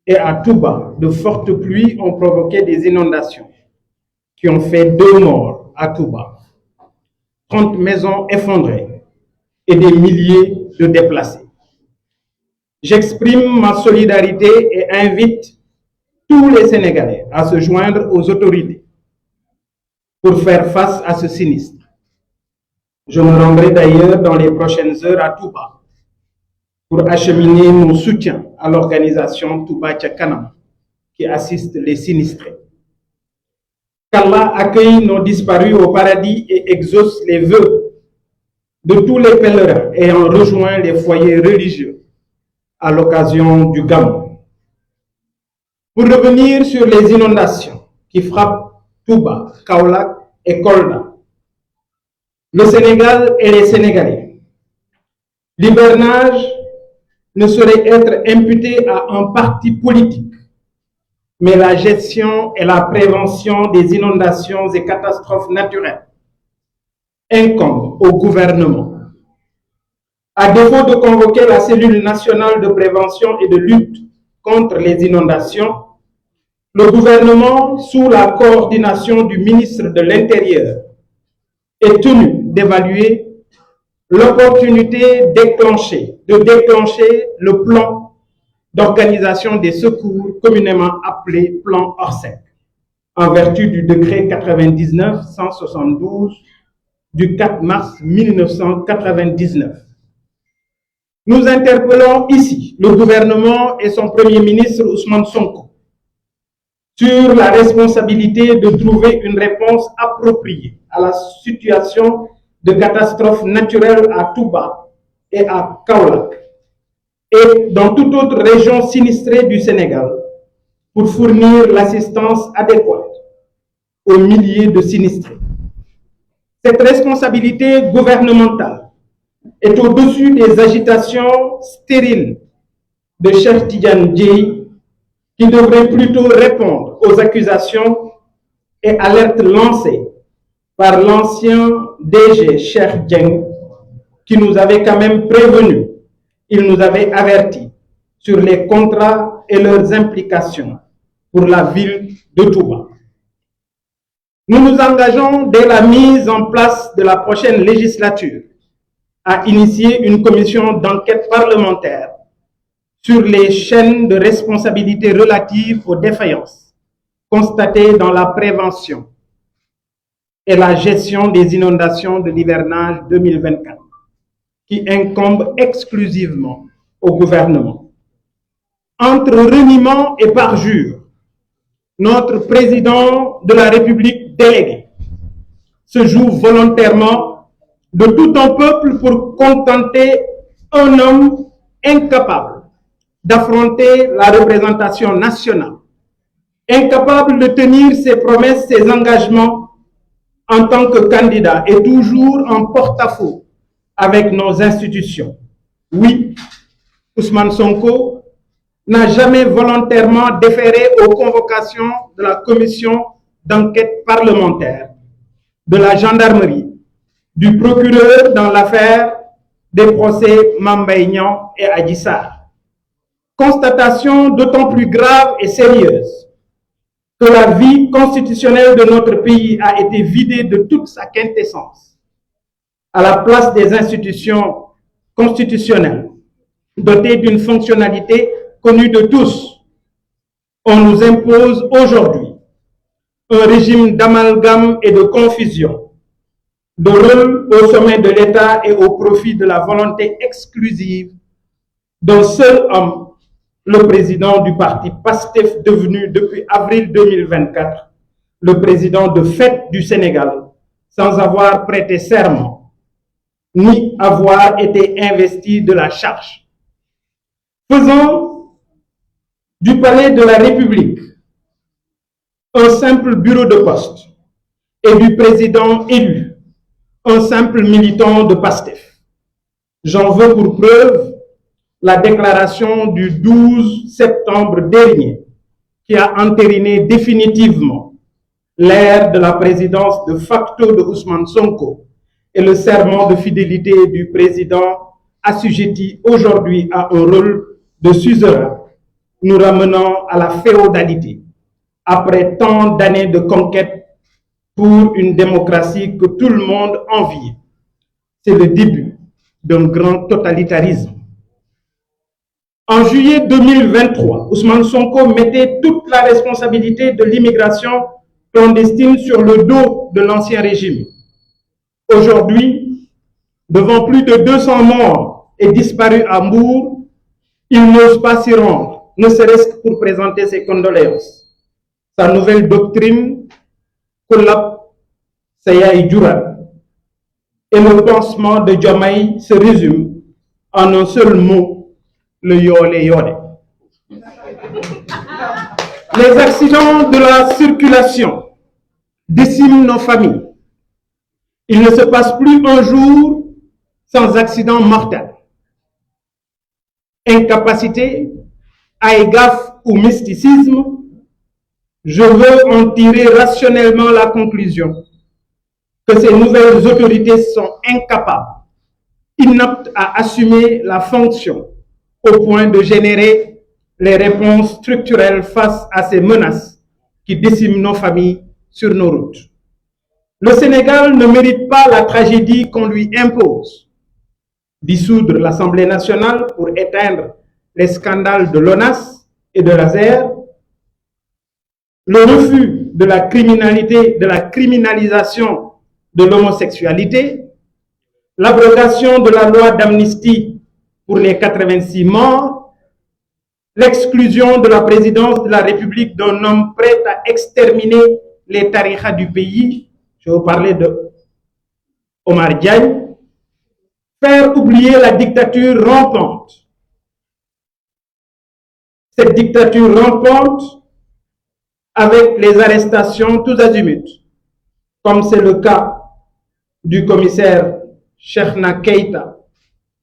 et à Touba, de fortes pluies ont provoqué des inondations qui ont fait 2 morts à Touba, 30 maisons effondrées et des milliers de déplacés. J'exprime ma solidarité et invite tous les Sénégalais à se joindre aux autorités pour faire face à ce sinistre. Je me rendrai d'ailleurs dans les prochaines heures à Touba pour acheminer mon soutien à l'organisation Touba Ca Kanam qui assiste les sinistrés. Qu'Allah accueille nos disparus au paradis et exauce les vœux de tous les pèlerins ayant rejoint les foyers religieux à l'occasion du Gamou. Pour revenir sur les inondations qui frappent Touba, Kaolack et Kolda, le Sénégal et les Sénégalais, l'hivernage ne saurait être imputé à un parti politique, mais la gestion et la prévention des inondations et catastrophes naturelles incombent au gouvernement. À défaut de convoquer la cellule nationale de prévention et de lutte contre les inondations, le gouvernement, sous la coordination du ministre de l'Intérieur, est tenu d'évaluer l'opportunité de déclencher le plan d'organisation des secours communément appelé plan Orsec, en vertu du décret 99-172 du 4 mars 1999. Nous interpellons ici le gouvernement et son Premier ministre Ousmane Sonko sur la responsabilité de trouver une réponse appropriée à la situation de catastrophe naturelle à Touba et à Kaolack et dans toute autre région sinistrée du Sénégal pour fournir l'assistance adéquate aux milliers de sinistrés. Cette responsabilité gouvernementale est au-dessus des agitations stériles de Cheikh Tidiane Dièye qui devrait plutôt répondre aux accusations et alertes lancées par l'ancien DG Cheikh Dieng qui nous avait quand même prévenus. Il nous avait avertis sur les contrats et leurs implications pour la ville de Touba. Nous nous engageons dès la mise en place de la prochaine législature à initier une commission d'enquête parlementaire sur les chaînes de responsabilité relatives aux défaillances constatées dans la prévention et la gestion des inondations de l'hivernage 2024, qui incombe exclusivement au gouvernement. Entre reniement et parjure, notre président de la République délégué se joue volontairement de tout un peuple pour contenter un homme incapable d'affronter la représentation nationale, incapable de tenir ses promesses, ses engagements en tant que candidat et toujours en porte-à-faux avec nos institutions. Oui, Ousmane Sonko n'a jamais volontairement déféré aux convocations de la commission d'enquête parlementaire, de la gendarmerie, du procureur dans l'affaire des procès Mame Mbaye Niang et Adji Sarr. Constatation d'autant plus grave et sérieuse que la vie constitutionnelle de notre pays a été vidée de toute sa quintessence. À la place des institutions constitutionnelles, dotées d'une fonctionnalité connue de tous, on nous impose aujourd'hui un régime d'amalgame et de confusion, de rôle au sommet de l'État et au profit de la volonté exclusive d'un seul homme, le président du parti PASTEF devenu depuis avril 2024 le président de fait du Sénégal sans avoir prêté serment ni avoir été investi de la charge. Faisons du palais de la République un simple bureau de poste et du président élu un simple militant de PASTEF. J'en veux pour preuve la déclaration du 12 septembre dernier qui a entériné définitivement l'ère de la présidence de facto de Ousmane Sonko et le serment de fidélité du président assujetti aujourd'hui à un rôle de suzerain nous ramenant à la féodalité, après tant d'années de conquête pour une démocratie que tout le monde enviait. C'est le début d'un grand totalitarisme. En juillet 2023, Ousmane Sonko mettait toute la responsabilité de l'immigration clandestine sur le dos de l'ancien régime. Aujourd'hui, devant plus de 200 morts et disparus à Mbour, il n'ose pas s'y rendre, ne serait-ce que pour présenter ses condoléances. Sa nouvelle doctrine, Kulap Sayay Djura, et le pansement de Diomaye se résume en un seul mot, le yole yole. Les accidents de la circulation déciment nos familles. Il ne se passe plus un jour sans accident mortel. Incapacité, aïgaf ou mysticisme, je veux en tirer rationnellement la conclusion que ces nouvelles autorités sont incapables, inaptes à assumer la fonction au point de générer les réponses structurelles face à ces menaces qui déciment nos familles sur nos routes. Le Sénégal ne mérite pas la tragédie qu'on lui impose. Dissoudre l'Assemblée nationale pour éteindre les scandales de l'ONAS et de l'ASER, le refus de la criminalité, de la criminalisation de l'homosexualité, l'abrogation de la loi d'amnistie pour les 86 morts, l'exclusion de la présidence de la République d'un homme prêt à exterminer les tarikhas du pays, je vais vous parler de Omar Diagne, faire oublier la dictature rampante. Cette dictature rampante avec les arrestations tous azimuts, comme c'est le cas du commissaire Cheikhna Keïta.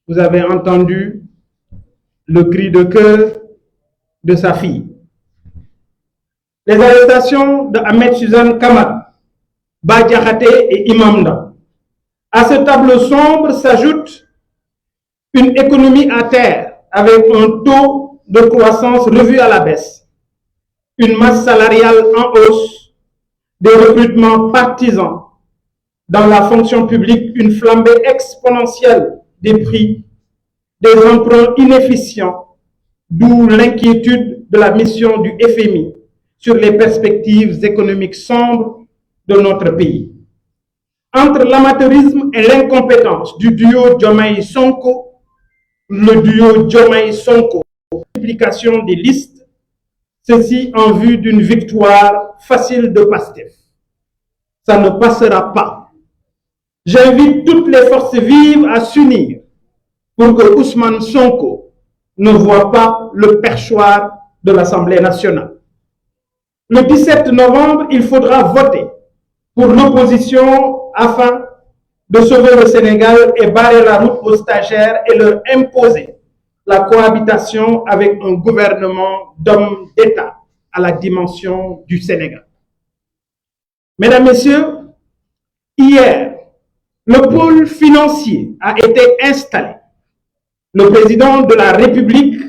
Vous avez entendu le cri de cœur de sa fille. Les arrestations de Ahmed Suzanne Kamara, Badiakhate et Imamda. À ce tableau sombre s'ajoute une économie à terre avec un taux de croissance revu à la baisse, une masse salariale en hausse, des recrutements partisans dans la fonction publique, une flambée exponentielle des prix, des emprunts inefficients, d'où l'inquiétude de la mission du FMI sur les perspectives économiques sombres de notre pays. Entre l'amateurisme et l'incompétence du duo Diomaye-Sonko, le duo Diomaye-Sonko, multiplication des listes, ceci en vue d'une victoire facile de Pastef. Ça ne passera pas. J'invite toutes les forces vives à s'unir pour que Ousmane Sonko ne voit pas le perchoir de l'Assemblée nationale. Le 17 novembre, il faudra voter pour l'opposition afin de sauver le Sénégal et barrer la route aux stagiaires et leur imposer la cohabitation avec un gouvernement d'hommes d'État à la dimension du Sénégal. Mesdames, Messieurs, hier, le pôle financier a été installé. Le président de la République,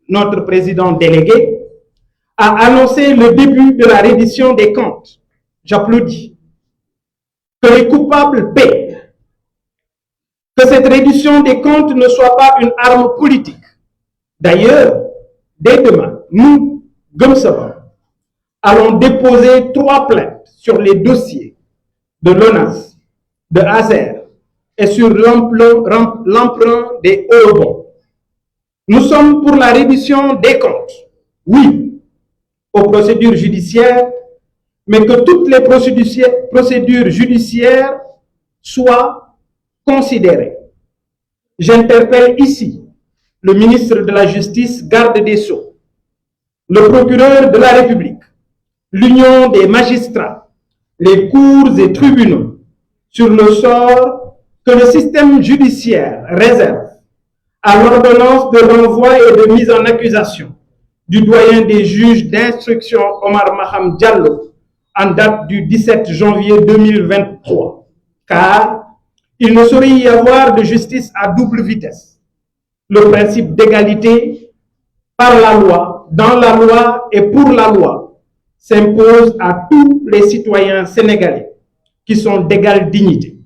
notre président délégué, a annoncé le début de la reddition des comptes. J'applaudis. Que les coupables paient. Que cette reddition des comptes ne soit pas une arme politique. D'ailleurs, dès demain, nous, Gumsaba, allons déposer 3 plaintes sur les dossiers de l'ONAS, de ASER et sur l'emprunt des eurobonds. Nous sommes pour la reddition des comptes, oui, aux procédures judiciaires, mais que toutes les procédures judiciaires soient considérées. J'interpelle ici le ministre de la Justice, garde des Sceaux, le procureur de la République, l'Union des magistrats, les cours et tribunaux, sur le sort que le système judiciaire réserve à l'ordonnance de renvoi et de mise en accusation du doyen des juges d'instruction Omar Maham Diallo en date du 17 janvier 2023, car il ne saurait y avoir de justice à double vitesse. Le principe d'égalité par la loi dans la loi et pour la loi s'impose à tous les citoyens sénégalais qui sont d'égale dignité.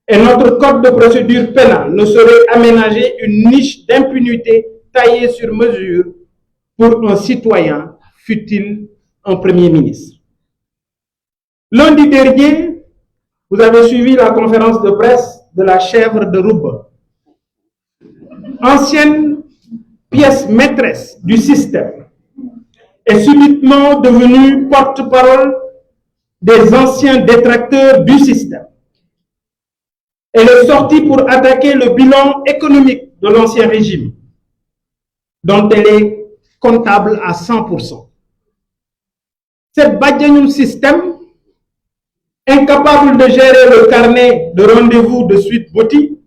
Et notre code de procédure pénale ne saurait aménager une niche d'impunité taillée sur mesure pour un citoyen, fût-il un Premier ministre. Lundi dernier, vous avez suivi la conférence de presse de la chèvre de Rouba, ancienne pièce maîtresse du système, est subitement devenue porte-parole des anciens détracteurs du système. Elle est sortie pour attaquer le bilan économique de l'ancien régime, dont elle est comptable à 100%. Cette badianum système, incapable de gérer le carnet de rendez-vous de Suite Boti,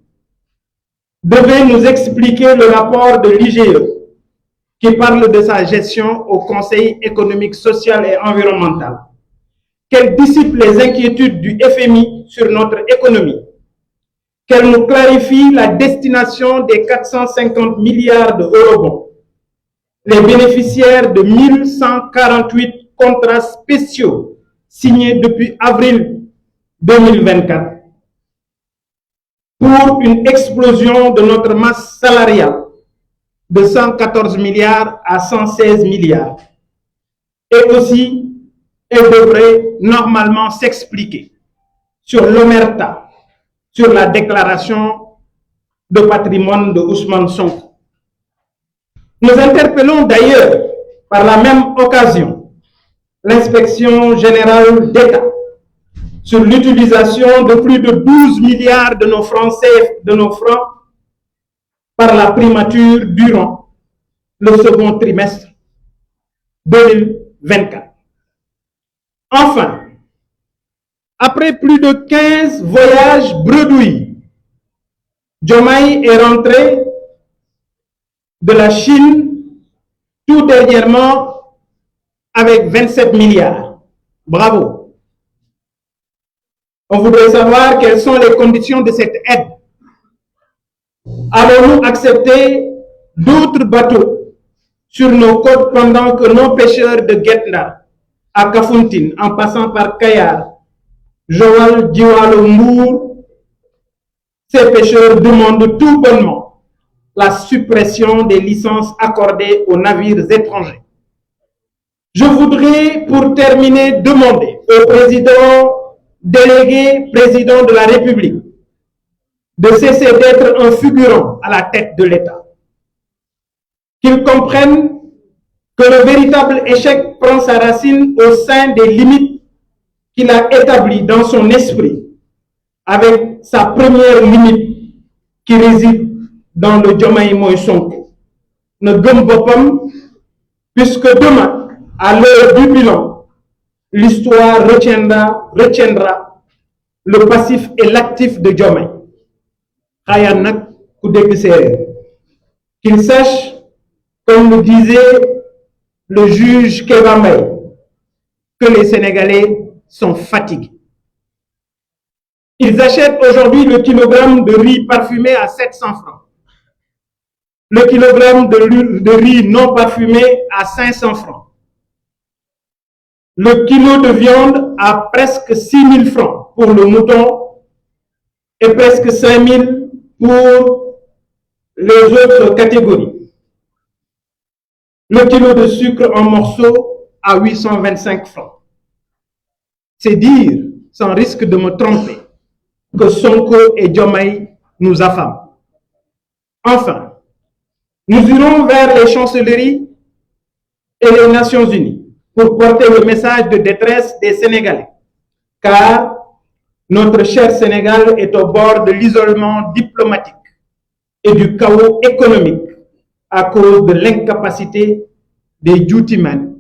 devait nous expliquer le rapport de l'IGE qui parle de sa gestion au Conseil économique, social et environnemental, qu'elle dissipe les inquiétudes du FMI sur notre économie, qu'elle nous clarifie la destination des 450 milliards de eurobonds, les bénéficiaires de 1148 contrats spéciaux signés depuis avril 2024 pour une explosion de notre masse salariale de 114 milliards à 116 milliards. Et aussi, elle devrait normalement s'expliquer sur l'omerta, sur la déclaration de patrimoine de Ousmane Sonko. Nous interpellons d'ailleurs, par la même occasion, l'inspection générale d'État sur l'utilisation de plus de 12 milliards de nos francs par la primature durant le second trimestre 2024. Enfin, après plus de 15 voyages bredouilles, Diomaye est rentré de la Chine tout dernièrement avec 27 milliards. Bravo. On voudrait savoir quelles sont les conditions de cette aide. Allons-nous accepter d'autres bateaux sur nos côtes pendant que nos pêcheurs de Guetna à Kafountine, en passant par Kayar, Joal, Diwalo, Mbour, ces pêcheurs demandent tout bonnement la suppression des licences accordées aux navires étrangers. Je voudrais, pour terminer, demander au président délégué, président de la République, de cesser d'être un figurant à la tête de l'État. Qu'il comprenne que le véritable échec prend sa racine au sein des limites qu'il a établies dans son esprit, avec sa première limite qui réside dans le Diomaye Moïse Sonko. Ne gëm boppam, puisque demain, à l'heure du bilan, l'histoire retiendra le passif et l'actif de Diomaye. Qu'il sache, comme le disait le juge Kevamay, que les Sénégalais sont fatigués. Ils achètent aujourd'hui le kilogramme de riz parfumé à 700 francs, le kilogramme de riz non parfumé à 500 francs, le kilo de viande à presque 6 000 francs pour le mouton et presque 5 000 pour les autres catégories. Le kilo de sucre en morceaux à 825 francs. C'est dire, sans risque de me tromper, que Sonko et Diomaye nous affament. Enfin, nous irons vers les chancelleries et les Nations Unies pour porter le message de détresse des Sénégalais, car notre cher Sénégal est au bord de l'isolement diplomatique et du chaos économique à cause de l'incapacité des duty-men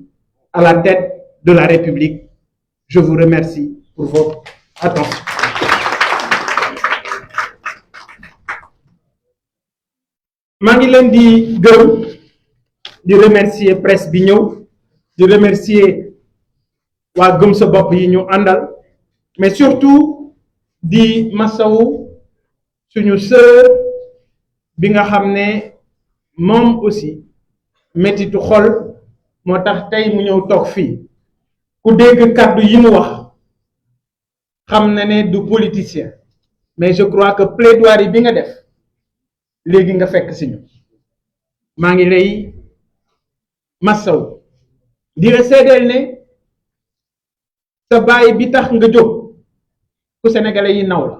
à la tête de la République. Je vous remercie pour votre attention. maa ngi leen di gërëm di remercier presse bi ñëw di remercier waa gëm sa bopp yi ñu àndal mais surtout di masawu suñu sœur bi nga xam ne moom aussi mettitu xol moo tax tey mu ñëw toog fii ku dégg kàddu yi mu wax xam na ne du politicien mais je crois que plaidoirie bi nga def léegi nga fekk si ñu maa ngi lay massaw di la seedeel ne sa baay bi tax nga jóg ku sénégalais yi naw la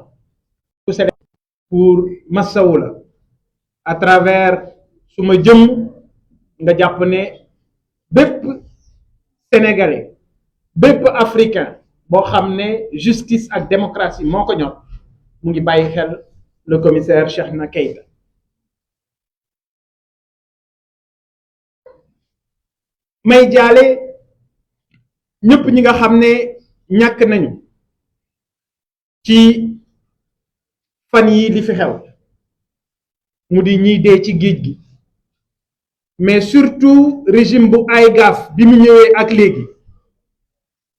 ku sénégalais pour massawu la à travers suma jëm nga jàpp ne bépp sénégalais bépp africain boo xam ne justice ak démocratie moo ko ñor mu ngi bàyyi xel le commissaire Cheikhna Keita may jaale ñëpp ñi nga xam ne ñàkk nañu ci fan yi li fi xew mu di ñiy dee ci géej gi mais surtout régime bu ay gaaf bi mu ñëwee ak léegi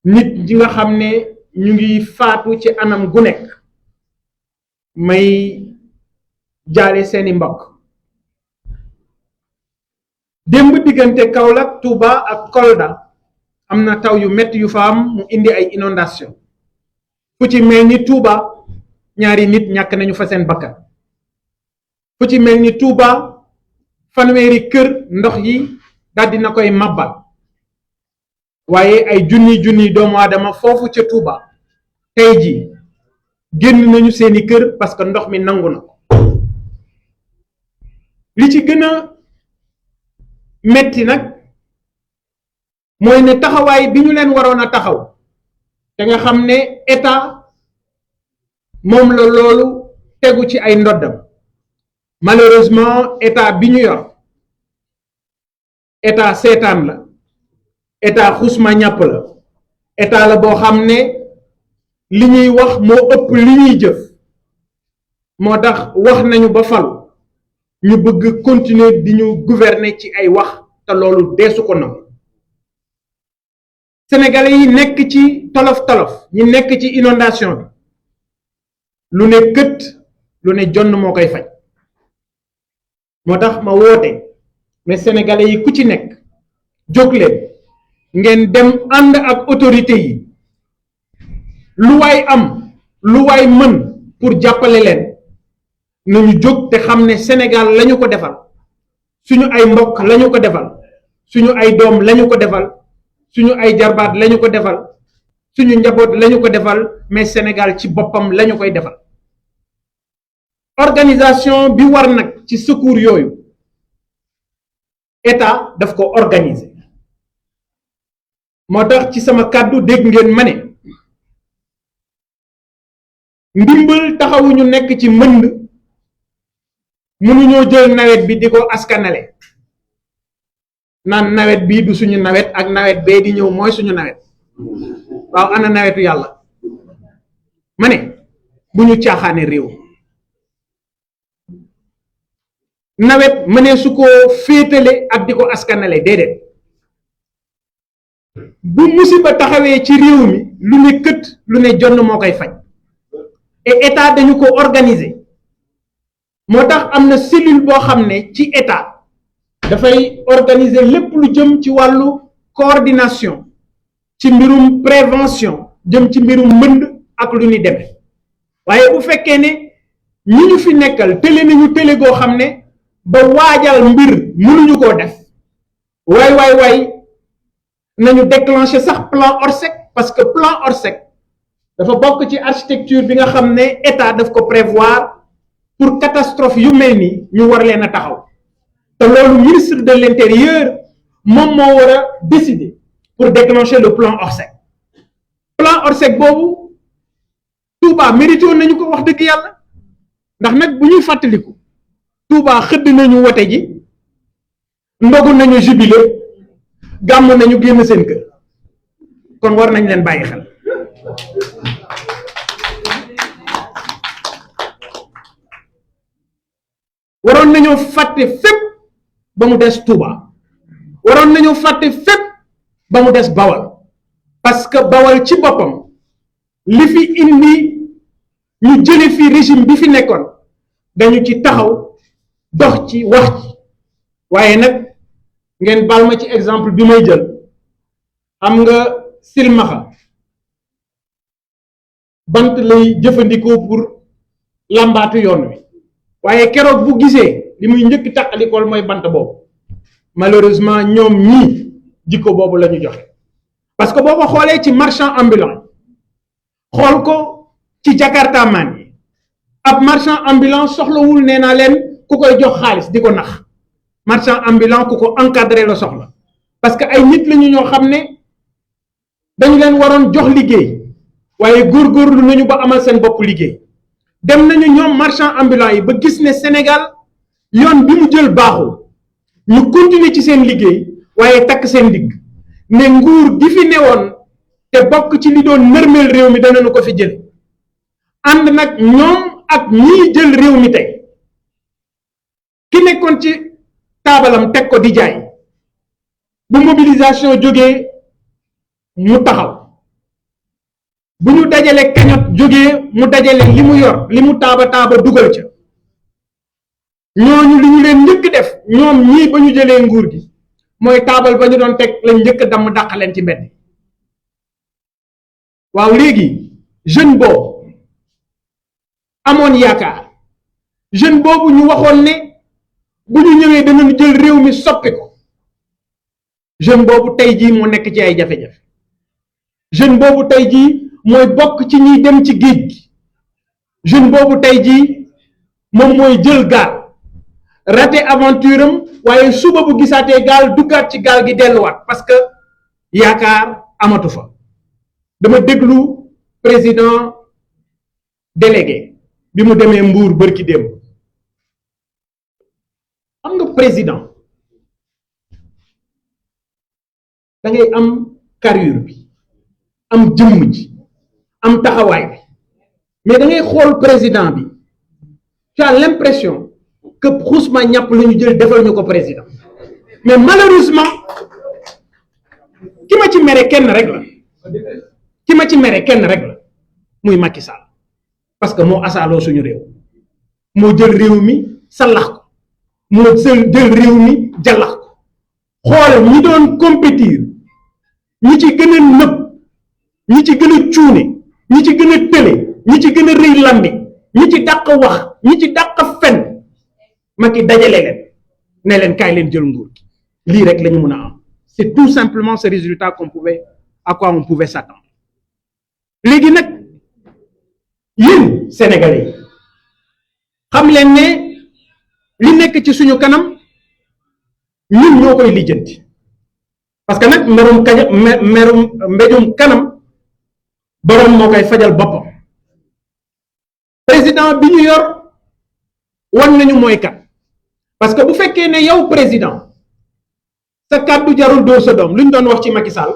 nit ñi nga xam ne ñu ngi faatu ci anam gu nekk may jaale seeni mbokk démb diggante Kaolack Touba ak Kolda am na taw yu metti yu fa am mu indi ay inondation fu ci mel ni Touba ñaari nit ñàkk nañu fa seen bakkan fu ci mel ni Touba fanweeri kër ndox yi daldi na koy màbbal waaye ay junni doomu aadama foofu ca Touba tey ji génn nañu seeni kër parce que ndox mi nangu na ko li ci gën a metti nag mooy ne taxawaay bi ñu leen waroon a taxaw te nga xam ne état moom la loolu tegu ci ay ndoddam malheureusement état bi ñu yor état seetaan la état xusma ñàpp la état la boo xam ne li ñuy wax moo ëpp li ñuy jëf moo tax wax nañu ba falu ñu bëgg continuer di ñu gouverner ci ay wax te loolu deesu ko nangu sénégalais yi nekk ci tolof-tolof ñi nekk ci inondation bi lu ne kët lu ne jonn moo koy faj moo tax ma woote mais sénégalais yi ku ci nekk jóg leen ngeen dem ànd ak autorité yi lu waay am lu waay mën pour jàppale leen nañu jóg te xam ne Sénégal lañu ko defal suñu ay mbokk lañu ko defal suñu ay doom lañu ko defal suñu ay jarbaat lañu ko defal suñu njaboot lañu ko defal mais Sénégal ci boppam lañu koy defal organisation bi war nag ci secours yooyu état daf ko organiser moo tax ci sama kàddu dégg ngeen ma ne ndimbal taxawuñu nekk ci mbënd mënuñoo jël nawet bi di ko askanale naan nawet bii du suñu nawet ak nawet bee di ñëw mooy suñu nawet waaw ana nawetu yàlla ma ne bu ñu caaxaane réew nawet mënee su ko féetale ak di ko askanale déedéet bu musiba taxawee ci réew mi lu ne kët lu ne jonn moo koy faj et état dañu ko organiser moo tax am na cellule boo xam ne ci état dafay organiser lépp lu jëm ci wàllu coordination ci mbirum prévention jëm ci mbirum mbënd ak lu ni demee waaye bu fekkee ne ñi ñu fi nekkal télé nañu télé goo xam ne ba waajal mbir mënuñu koo def waay nañu déclencher sax plan Orsec parce que plan Orsec dafa bokk ci architecture bi nga xam ne état daf ko prévoir pour catastrophe yu mel ni ñu war leen a taxaw te loolu ministre de l'intérieur moom moo war a décider pour déclencher le plan Orsec boobu Touba mérité nañu ko wax dëgg yàlla ndax nag bu ñuy fàttaliku Touba xëdd nañu wote ji ndogu nañu jubilé gàmm nañu génn seen kër kon war nañ leen bàyyi xel waroon nañoo fàtte fépp ba mu des Touba waroon nañoo fàtte fépp ba mu des Bawal parce que Bawal ci boppam li fi indi ñu jële fi régime bi fi nekkoon dañu ci taxaw dox ci wax ci waaye nag ngeen baal ma ci exemple bi may jël xam nga silmaxa bant lay jëfandikoo pour làmbaatu yoon wi waaye keroog bu gisee li muy njëkk tàqalikool mooy bant boobu. Malheureusement ñoom ñii jikko boobu la ñu joxe parce que boo ko xoolee ci marchand ambulant xool ko ci Jakarta man yi ab marchand ambulant soxlawul nee naa leen ku koy jox xaalis di ko nax marchand ambulant ku ko encadré la soxla parce que ay nit lañu ñoo xam ne dañu leen waroon jox liggéey waaye góorgóorlu nañu ba amal seen bopp liggéey dem nañu ñoom marchand ambulant yi ba gis ne Sénégal yoon bi mu jël baaxul ñu continuer ci seen liggéey waaye takk seen digg ne nguur gi fi newoon te bokk ci li doon nërmeel réew mi danañu ko fi jël ànd nag ñoom ak ñii jël réew mi tey ki nekkoon ci taabalam teg ko di jaay bu mobilisation jógee mu taxaw bu ñu dajale kañot jógee mu dajale li mu yor li mu taaba dugal ca ñooñu li ñu leen njëkk def ñoom ñii ba ñu jëlee nguur gi mooy taabal ba ñu doon teg lañ njëkk damm dàq leen ci mbedd waaw léegi jeune boobu amoon yaakaar jeune boobu ñu waxoon ne bu ñu ñëwee danañu jël réew mi soppi ko jeune boobu tey jii moo nekk ci ay jafe-jafe jeune boobu tey jii mooy bokk ci ñiy dem ci géej gi jeune boobu tey jii moom mooy jël gaal raté aventure am waaye suba bu gisaatee gaal duggaat ci gaal gi delluwaat parce que yaakaar amatu fa dama déglu président délégué bi mu demee Mbour bërki démb xam nga président da ngay am carrure bi am jëmm ji am taxawaay bi mais da ngay xool président bi tu as l'impression que xusma ñàpp la ñu jël defal ñu ko président mais malheureusement ki ma ci mere kenn rek la muy Macky Sall parce que moo asaaloo suñu réew moo jël réew mi sallax ko moo jël réew mi jallax ko xool ñi doon compétir ñi ci gën a nëb ñi ci gën a cuune ñi ci gën a tële ñi ci gën a rëy lambi ñi ci dàq wax ñi ci dàq fen Macky dajale leen ne leen kaay leen jël nguur gi lii rek la ñu mën a am c'est tout simplement ce résultat à quoi on pouvait s'attendre léegi nag yéen Sénégalais yi xam leen ne li nekk ci suñu kanam ñun ñoo koy lijjanti parce que nag mbéjum kanam boroom moo koy fajal boppam président bi ñu yor wan nañu mooy kat parce que bu fekkee ne yow président sa kàddu jarul dóor sa doom lu ñu doon wax ci Macky Sall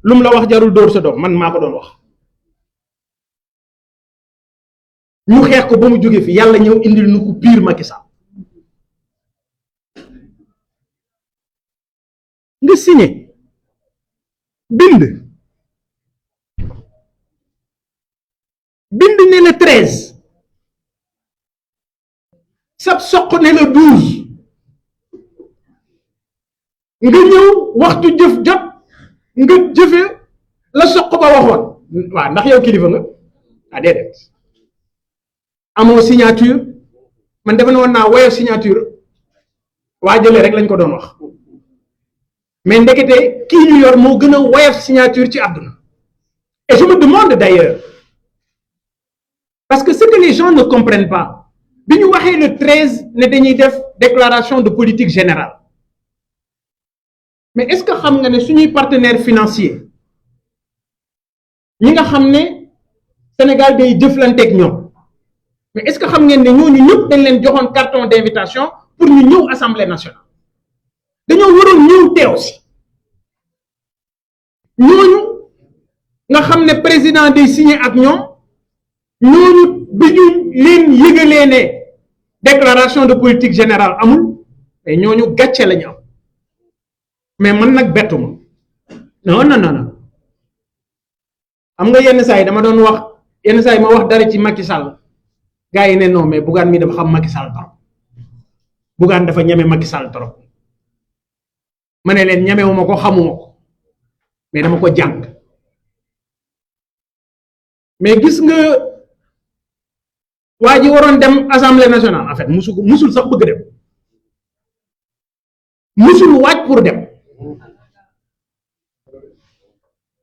lu mu la wax jarul dóor sa doom man maa ko doon wax ñu xeex ko ba mu jógee fi yàlla ñëw indil nu ko pire Macky Sall nga signé bind ne le 13 sab soq ne le 12 nga ñëw waxtu jëf jot nga jëfe la soq ba waxoon waaw ndax yow kilifa nga déedéet amoo signature man defe ne woon naa woyo signature waa jëlee rek lañ ko doon wax mais ndekete kii ñu yor moo gën a woyof signature ci àdduna et je me demande d'ailleurs parce que ce que les gens ne comprennent pas bi ñu waxee le 13 ne dañuy def déclaration de politique générale mais est-ce que xam nga ne suñuy partenaires financiers ñi nga xam ne Sénégal day jëflanteeg ñoom mais est-ce que xam ngeen ne ñooñu ñëpp dañ leen joxoon carton d'invitation pour ñu ñëw Assemblée nationale dañoo waroon ñëw teew si ñooñu nga xam ne président day signé ak ñoom ñooñu bi ñu leen yëgalee ne déclaration de politique générale amul mais ñooñu gàcce la ñu am mais man nag bettu ma non xam nga yenn saa yi dama doon wax yenn saa yi ma wax dara ci Macky Sall gars yi ne non mais Bougane mi dafa xam Macky Sall trop Bougane dafa ñeme Macky Sall trop ma ne leen ñemewuma ko xamuma ko mais dama ko jàng mais gis nga waa ji waroon dem assemblée nationale en fait musul sax bëgg dem musul waaj pour dem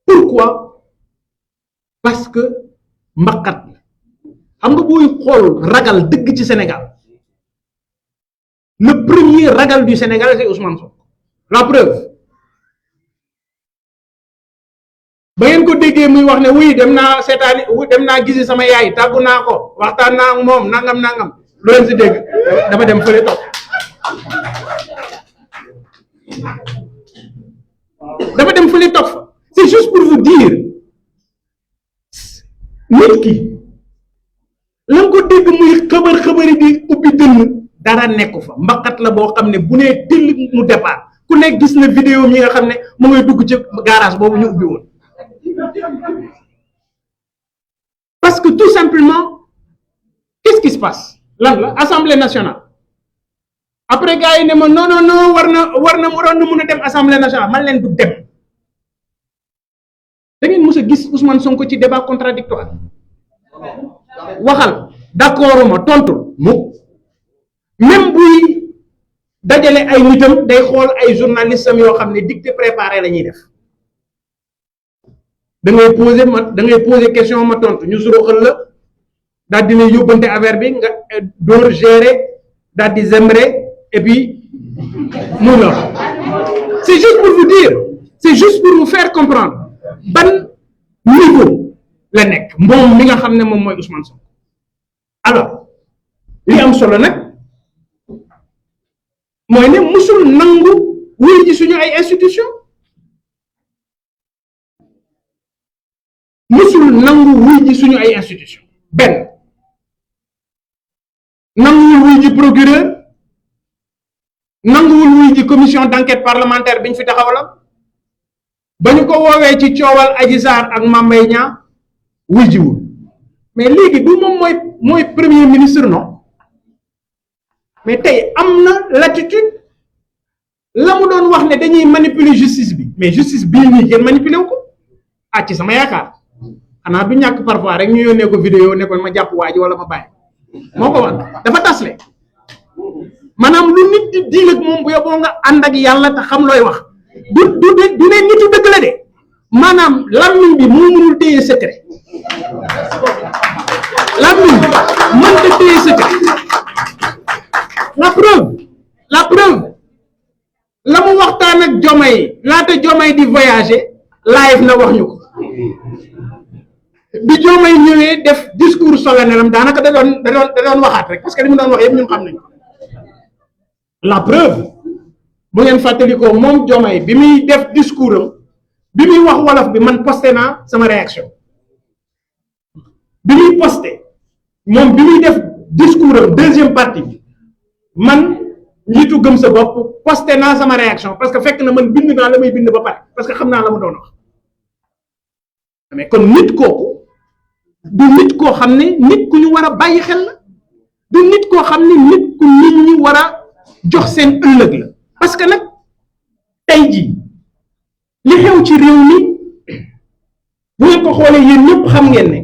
pourquoi parce que mbaqat xam nga booy xool ragal dëgg ci Sénégal le premier ragal du Sénégal c'est Ousmane Sonko la preuve ba ngeen ko déggee muy wax ne oui dem naa seetaani dem naa gisi sama yaay tàggu naa ko waxtaan naa ak moom nangam lu leen si dégg dafa dem fële toog fa c'est juste pour vous dire nit ki la nga ko dégg muy xëbari di ubbi dënn dara nekku fa mbaqat la boo xam ne bu nee tëll mu départ ku nekk gis na vidéo mi nga xam ne mu ngay dugg ci garage boobu ñu ubbi woon parce que tout simplement qu'est-ce qui se passe lan la Assemblée nationale après gars yi ne ma non war na mën a dem Assemblée nationale man leen du dem da ngeen mës a gis Ousmane Sonko ci débat contradictoire waxal d'accord ma tontu mu même buy dajale ay nitam day xool ay journalistes am yoo xam ne dictée préparé la ñuy def da ngay poser question ma tontu ñu suroxal la daal dina yóbbante affaire bi nga door gérer daal di zemre et puis mu la c'est juste pour vous dire c'est juste pour vous faire comprendre ban niveau la nekk moom mi nga xam ne moom mooy Ousmane Sonko alors li am solo nag mooy ne musul nangu wuy ji suñu ay institution benn nanguwul wuy ji procureur nanguwul wuy ji commission d'enquête parlementaire bi ñu fi taxawal ba ñu ko woowee ci coowal Adji Sarr ak Mame Mbaye Niang wuy jiwul mais léegi du moom mooy premier ministre non mais tey am na latitude la mu doon wax ne dañuy manipuler justice bi mais justice bii nii ngeen manipuler wu ko ci sama yaakaar xanaa du ñàkk parfois rek ñu yónnee ko vidéo ne ko ma jàpp waa ji wala ma bàyyi moo ko wax dafa tasle maanaam lu nit di diil ak moom bu yóbboo nga ànd ak yàlla te xam looy wax du ne nitu dëgg la de maanaam làmmiñ bi moo mënul téye secret làmmiñ mënta téye secret la preuve la mu waxtaan ak Diomaye laata Diomaye di voyager live na wax ñu ko bi Diomaye ñëwee def discours solennel am daanaka da doon waxaat rek parce que li mu doon wax yëpp ñun xam nañu la preuve bu ngeen fàttali ko moom Diomaye bi muy def discours am bi muy wax wolof bi man posté naa sama réaction bi muy posté moom bi muy def discours am deuxième partie bi man njiitu gëm sa bopp posté naa sama réaction parce que fekk na man bind naa la may bind ba pare parce que xam naa la ma doon wax mais kon nit kooku du nit koo xam ne nit ku ñu war a bàyyi xel la du nit koo xam ne nit ku nit ñi war a jox seen ëllëg la parce que nag tey jii li xew ci réew mi bu ngeen ko xoolee yéen ñëpp xam ngeen ne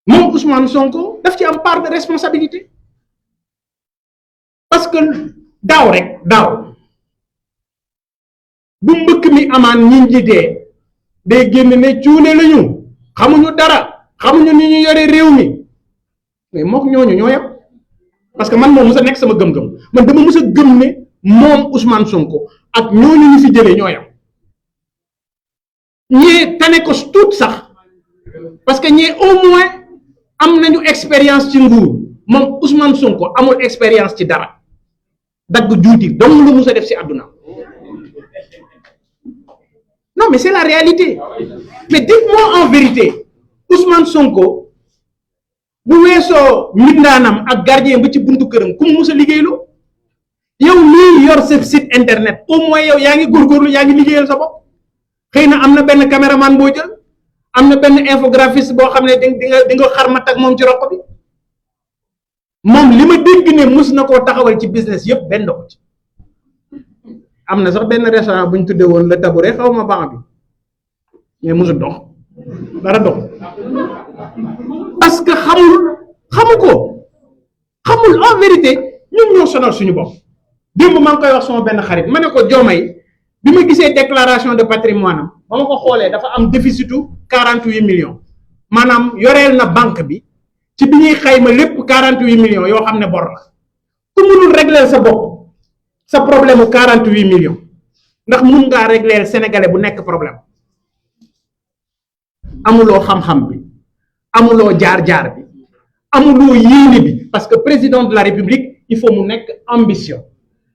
moom Ousmane Sonko daf ci am part de responsabilité parce que daaw bu mbëkk mi amaan ñi njiitee day génn ne cuune lañu xamuñu dara xamuñu ni ñu yore réew mi mais mook ñooñu ñoo yem parce que man moom mës a nekk sama gëm-gëm man dama mës a gëm ne moom Ousmane Sonko ak ñooñu ñu fi jëlee ñoo yem ñee tane ko tuut sax parce que ñee au moins am nañu expérience ci nguur moom Ousmane Sonko amul expérience ci dara dagg juuti donc lu mës a def ci àdduna non mais c'est la réalité mais dites-moi en vérité Ousmane Sonko bu weesoo mbindaanam ak gardien ba ci buntu këram ku mu mës a liggéeylu yow mii yor sa site internet au moins yow yaa ngi góorgóorlu yaa ngi liggéeyal sa bopp xëy na am na benn caméraman boo jël am na benn infographiste boo xam ne di nga xarmat ak moom ci roq bi moom li ma dégg ne mus na koo taxawal ci business yëpp benn dox ci am na sax benn restaurant bu ñu tuddee woon le tabouret xaw ma ban bi mais musul dox dara dox parce que xamu en vérité ñun ñoo sonal suñu bopp. démb maa ngi koy wax sama benn xarit ma ne ko Diomaye bi ma gisee déclaration de patrimoine am ba ma ko xoolee dafa am déficitu 48 millions maanaam yoreel na banque bi ci bi ñuy xayma lépp 48 millions yoo xam ne bor la ku mënul régler sa bopp sa problème mu 48 millions ndax mun ngaa régler sénégalais bu nekk problème amuloo xam-xam bi amuloo jaar-jaar bi amuloo yéene bi parce que président de la république il faut mu nekk ambition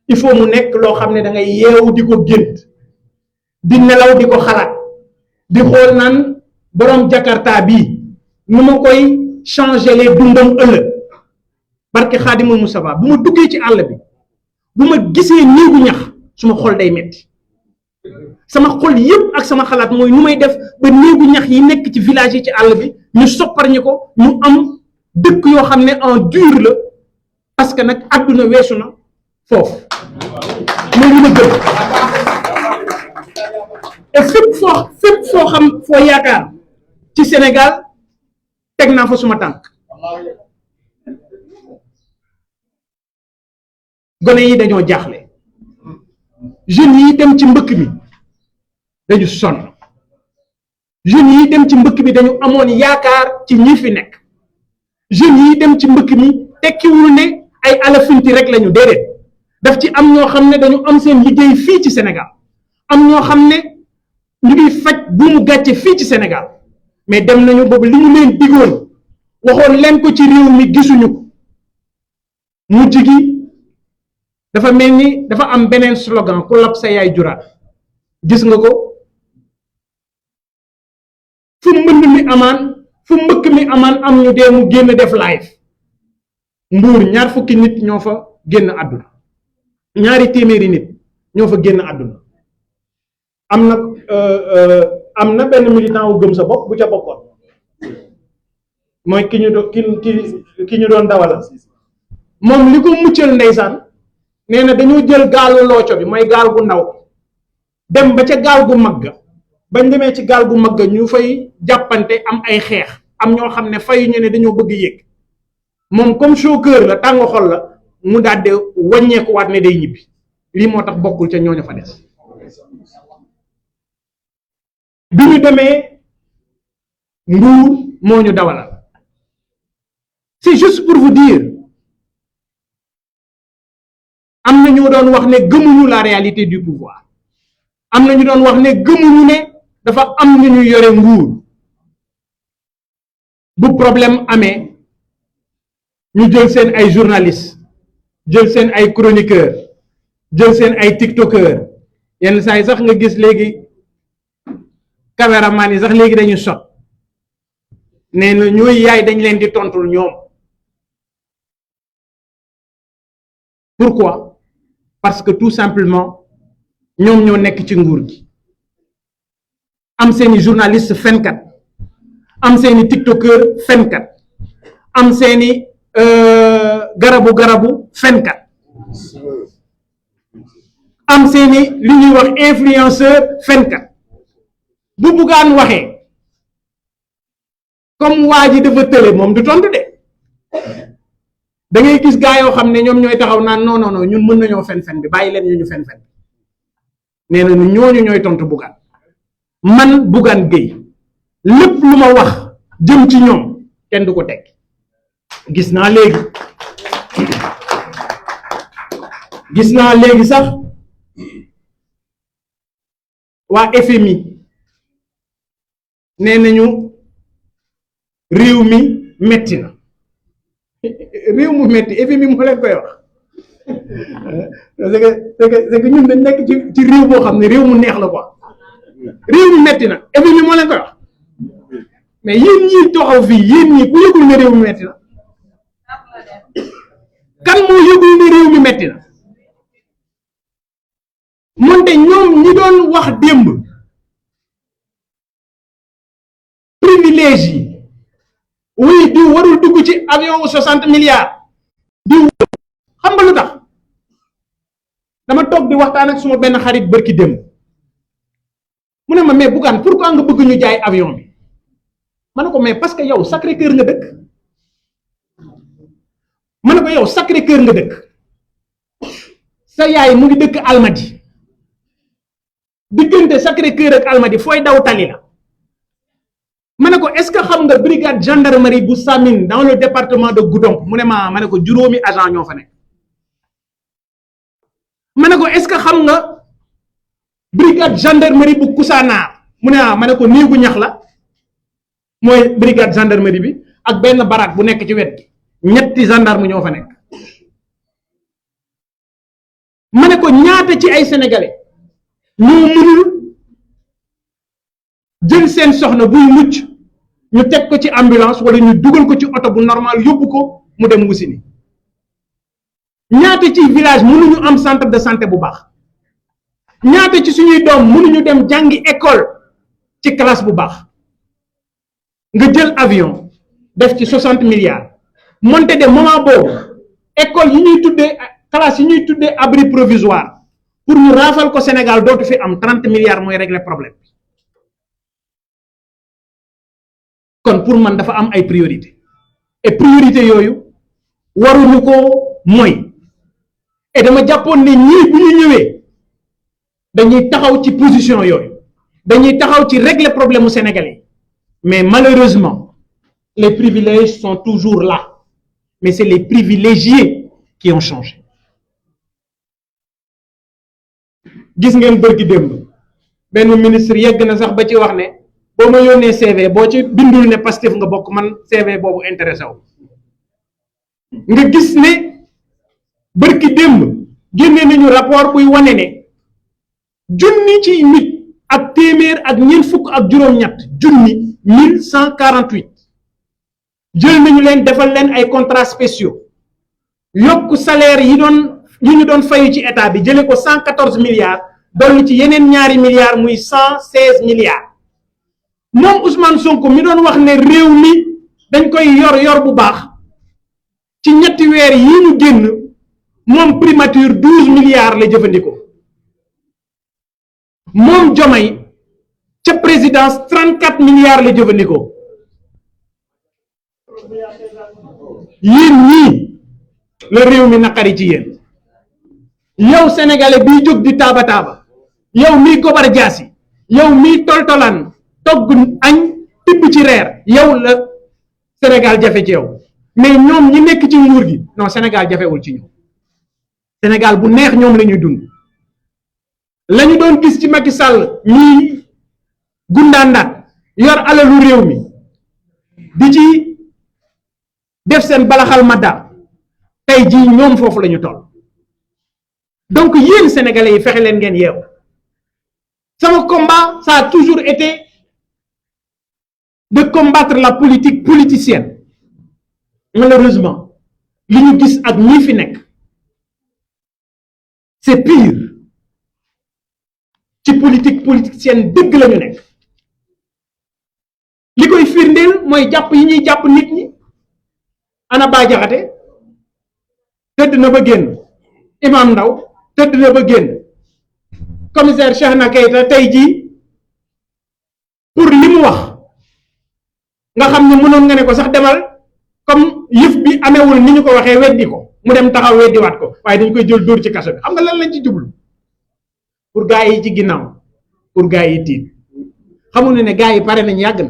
il faut mu nekk loo xam ne da ngay yeewu di ko gént di nelaw di ko xalaat di xool naan borom Jakarta bii nu ma koy changer les dundam ëllëg barke Xaadimul Mustafa bu ma duggee ci àll bi bu ma gisee néegu ñax suma xol day metti sama xol yëpp ak sama xalaat mooy nu may def ba néegu ñax yi nekk ci village yi ci àll bi ñu soppar ñi ko ñu am dëkk yoo xam ne en dur la parce que nag àdduna weesu na foofu mooy li ma gëm et fépp foo xam foo yaakaar ci Sénégal teg naa fa suma tànk gone yi dañoo jaaxle jeunes yi dem ci mbëkk mi dañu sonn jeunes yi dem ci mbëkk mi dañu amoon yaakaar ci ñi fi nekk jeunes yi dem ci mbëkk mi tekkiwul ne ay alafinti rek lañu déedéet daf ci am ñoo xam ne dañu am seen liggéey fii ci Sénégal am ñoo xam ne ñu ngi faj bu mu gàcce fii ci Sénégal mais dem nañu boobu li ñu leen digoon waxoon leen ko ci réew mi gisuñu ko mujj gi dafa mel ni dafa am beneen slogan ku lab sa yaay juraat gis nga ko fu mbënd mi amaan fu mbëkk mi amaan am ñu dee mu génn def live Mbuur ñaar fukki nit ñoo fa génn àdduna ñaari téeméeri nit ñoo fa génn àdduna am na benn militant wu gëm sa bopp bu ca bokkoon mooy ki ñu doon dawal moom li ko muccal ndeysaan nee na dañoo jël gaalu looco bi mooy gaal gu ndaw dem ba ca gaal gu mag ga bañ demee ci gaal gu mag ga ñu fay jàppante am ay xeex am ñoo xam ne fayu ñu ne dañoo bëgg yéeg moom comme chauffeur la tàng xol la mu daal di wàññeeku waat ne day ñibbi lii moo tax bokkul ca ñooñu fa des bi ñu demee Mbuur moo ñu dawalal c'est juste pour vous dire am na ñu doon wax ne gëmuñu la réalité du pouvoir am na ñu doon wax ne gëmuñu ne dafa am ñu ñu yore nguur bu problème amee ñu jël seen ay journalistes jël seen ay chroniqueurs jël seen ay tiktokers yenn saa yi sax nga gis léegi caméraman yi sax léegi dañu sot nee na ñooy yaay dañ leen di tontul ñoom pourquoi parce que tout simplement ñoom ñoo nekk ci nguur gi am seeni journaliste fenkat am seeni tiktokeur fenkat am seeni garabu fenkat am seeni li ñuy wax influenceur fenkat bu Bougane waxee comme waa ji dafa tële moom du tontu de da ngay gis gaa yoo xam ne ñoom ñooy taxaw naan non non non ñun mën nañoo fen bi bàyyi leen ñu fen nee na ñooñu ñooy tontu Bougane man Bougane Gueye lépp lu ma wax jëm ci ñoom kenn du ko teg gis naa léegi sax waa FMI nee nañu réew mi metti na réew mu metti FMI moo leen koy wax c'est que ñun dañ nekk ci réew boo xam ne réew mu neex la quoi réew mi metti na FMI moo leen koy wax mais yéen ñii taxaw fii yéen ñii ku yëgul ne réew mi metti na kan moo yëgul ne réew mi metti na moonte ñoom ñi doon wax démb privilège yi oui diw warul dugg ci avion wu 60 milliards diw xam nga lu tax dama toog di waxtaan ak suma benn xarit bërki démb mu ne ma mais Bougane pourquoi nga bëgg ñu jaay avion bi ma ne ko mais parce que yow Sacré-Cœur nga dëkk ma ne ko yow Sacré-Cœur nga dëkk sa yaay mu ngi dëkk Almadi diggante Sacré-Cœur ak Almadi fooy daw tali la ma ne ko est-ce que xam nga brigade gendarmerie bu Samine dans le département de Goudomp mu ne ma ne ko juróomi agent ñoo fa nekk ma ne ko est-ce que xam nga brigade gendarmerie bu Koussanar mu ne ma ne ko néegu ñax la mooy brigade gendarmerie bi ak benn baraak bu nekk ci wet gi ñetti gendarme ñoo fa nekk ma ne ko ñaata ci ay sénégalais ñoo mënul jël seen soxna buy mucc ñu teg ko ci ambulance wala ñu dugal ko ci oto bu normal yóbbu ko mu dem Wusini ñaata ci village mënuñu am centre de santé bu baax ñaata ci suñuy doom mënuñu dem jàngi école ci classe bu baax nga jël avion def ci 60 milliards monté de moment boobu école yi ñuy tuddee classe yi ñuy tuddee abri provisoire pour ñu raafal ko Sénégal dootu fi am 30 milliards mooy régler problème bi kon pour man dafa am ay priorité et priorité yooyu waruñu ko mooy et dama jàppoon ne ñii bu ñu ñëwee dañuy taxaw ci position yooyu dañuy taxaw ci régler problème mu sénégalais mais malheureusement les privilèges sont toujours là mais c'est les privilégiés qui ont changé gis ngeen bërki démb benn ministre yegg na sax ba ci wax ne boo ma yónnee CV boo ci bindul ne Pastef nga bokk man CV boobu intéressé wu nga gis ne bërki démb génne nañu rapport buy wane ne junni ci nit ak téeméer ak ñeent fukk ak juróom-ñett junni 1148 jël nañu leen defal leen ay contrats spéciaux yokk salaire yi ñu doon fayu ci état bi jële ko 114 milliards dolli ci yeneen ñaari milliards muy 116 milliards moom Ousmane Sonko mi doon wax ne réew mi dañ koy yor bu baax ci ñetti weer yi ñu génn moom primature 12 milliards la jëfandikoo moom Diomaye ca présidence 34 milliards la jëfandikoo yéen ñii la réew mi naqari ci yéen yow sénégalais biy jóg di taaba yow miy gobar jaasi yow miy toltolaan togg añ tibb ci reer yow la Sénégal jafe ci yow mais ñoom ñi nekk ci nguur gi non Sénégal jafewul ci ñoom Sénégal bu neex ñoom la ñuy dund la ñu doon gis ci Macky Sall ñuy gundaandaat yor alalu réew mi di ci def seen balaxal madda tey jii ñoom foofu la ñu toll donc yéen sénégalais yi fexe leen ngeen yeew sama combat ça a toujours été de combattre la politique politicienne malheureusement li ñu gis ak ñi fi nekk c'est pire ci politique politicienne dëgg la ñu nekk li koy firndeel mooy jàpp yi ñuy jàpp nit ñi ana Bah Diakhaté tëdd na ba génn Imam Ndaw tëdd na ba génn commissaire Cheikhna Keita tey jii pour li mu wax nga xam ne mënoon nga ne ko sax demal comme yëf bi amewul ni ñu ko waxee weddi ko mu dem taxaw weddiwaat ko waaye dañ koy jël dóor ci kaso bi xam nga lan lañ ci jublu pour gars yi ci ginnaaw pour gars yi tiit xamul ne gars yi pare nañ yàgg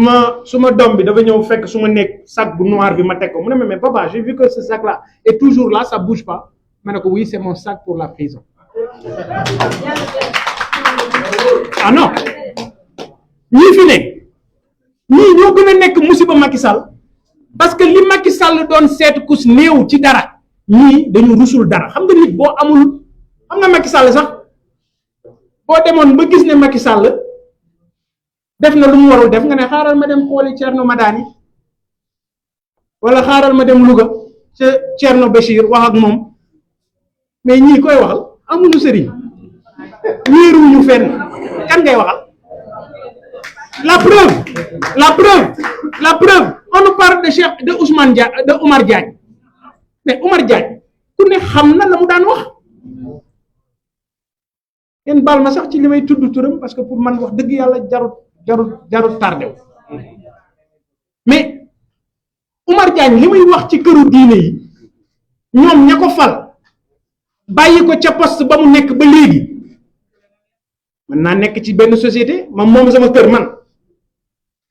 na su ma doom bi dafa ñëw fekk su ma nekk sac bu noir bi ma teg ko mu ne mais papa j'ai vu que ce sac là est toujours là ça bouge pas ma ne ko oui c'est mon sac pour la prison ah non ñii fi ne ñii ñoo gën a nekk musiba Macky Sall parce que li Macky Sall doon seet kus néew ci dara ñii dañu rusul dara xam nga nit boo amul xam nga Macky Sall sax boo demoon ba gis ne Macky Sall def na lu mu warul def nga ne xaaral ma dem xooli Thierno Madani wala xaaral ma dem Louga ca Thierno Bachir wax ak moom mais ñii koy waxal amuñu sëriñ wéeruñu fenn kan ngay waxal la preuve on nous parle de Ousmane Dia de Oumar Diagne mais Oumar Diagne ku ne xam na la mu daan wax ngeen baal ma sax ci li may tudd turam parce que pour man wax dëgg yàlla jarut tardé mais Oumar Diagne li muy wax ci këru diine yi ñoom ña ko fal bàyyi ko ca poste ba mu nekk ba léegi mën naa nekk ci benn société moom sama kër man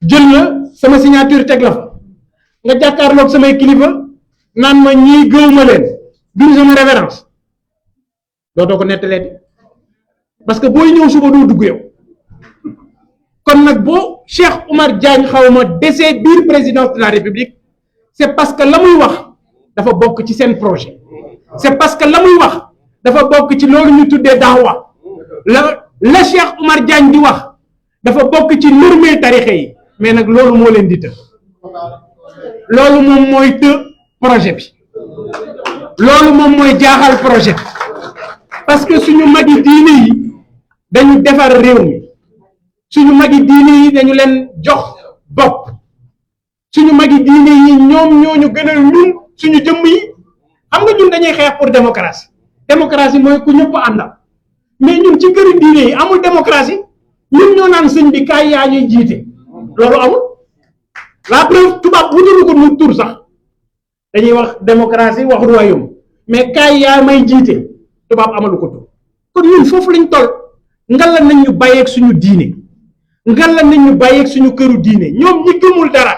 jël la sama signature teg la fa nga jàkkaarloog samay kilifa naan ma ñii gëwuma leen duñu sama révérence dootoo ko nettaleeti parce que booy ñëw suba doo dugg yow kon nag boo Cheikh Oumar Diagne xaw ma dese biir présidence de la République c'est parce que la muy wax dafa bokk ci seen projet c'est parce que la muy wax dafa bokk ci loolu ñu tuddee daawa la Cheikh Oumar Diagne di wax dafa bokk ci normé tarixe yi mais nag loolu moo leen di të loolu moom mooy të projet bi loolu moom mooy jaaxal projet bi parce que suñu magi diine yi dañu defar réew mi suñu magi diine yi dañu leen jox bopp suñu magi diine yi ñoom ñooñu gënal ñun suñu jëmm yi xam nga ñun dañuy xeex pour démocratie mooy ku ñëpp àndal mais ñun ci këri diine yi amul démocratie ñun ñoo naan sëñ bi kaay yaa ñuy jiite loolu amul la preuve tubaab wutalu ko mu tur sax dañuy wax démocratie wax royaume mais kaay yaa may jiite tubaab amalu ko tur kon ñun foofu lañ toll ngalla nañ ñu bàyyeeg suñu diine ngalla nañ ñu bàyyeeg suñu këru diine ñoom ñi gëmul dara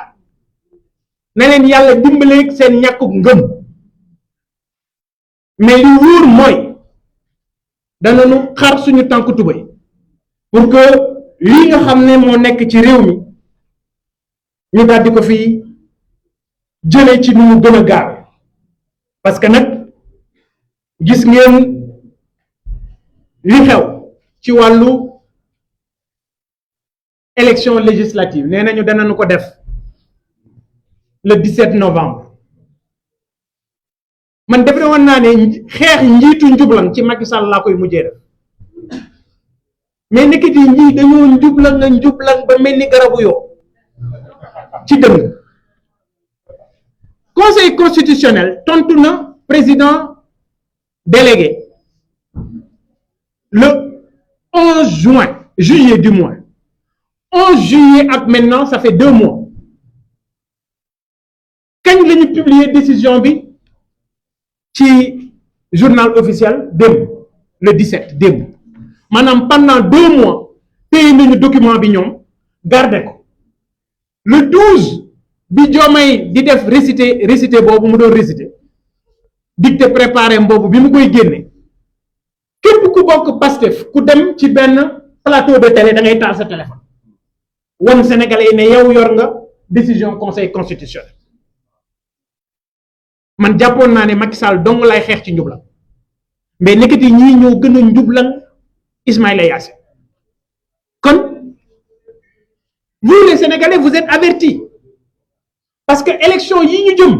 na leen yàlla dimbaleeg seen ñàkkug ngëm mais li wóor mooy danañu xar suñu tànk tubay pour que lii nga xam ne moo nekk ci réew mi ñu daal di ko fi jëlee ci nu mu gën a gaaw parce que nag gis ngeen li xew ci wàllu élection législative nee nañu danañu ko def le 17 novembre man defe woon naa ne xeex njiitu njublang ci Macky Sall laa koy mujjee def mais nekkit yi ñii dañoo njublang ba mel ni garabu yoo ci dëng conseil constitutionnel tontu na président délégué le 11 juillet du mois 11 juillet ak maintenant ça fait 2 mois kañ la ñu publier décision bi ci journal officiel démb le 17 démb maanaam pendant 2 mois téye nañu document bi ñoom garder ko le 12 bi Diomaye di def récité boobu mu doon récité dicté préparé boobu bi mu koy génne képp ku bokk Pastef ku dem ci benn plateau de télé da ngay taal sa téléphone wan Sénégalais yi ne yow yor nga décision conseil constitutionnel man jàppoon naa ne Macky Sall dong lay xeex ci njublan mais nekkati ñii ñoo gën a njublan Ismaïla Yassine kon vous les Sénégalais vous êtes avertis parce que élection yi ñu jëm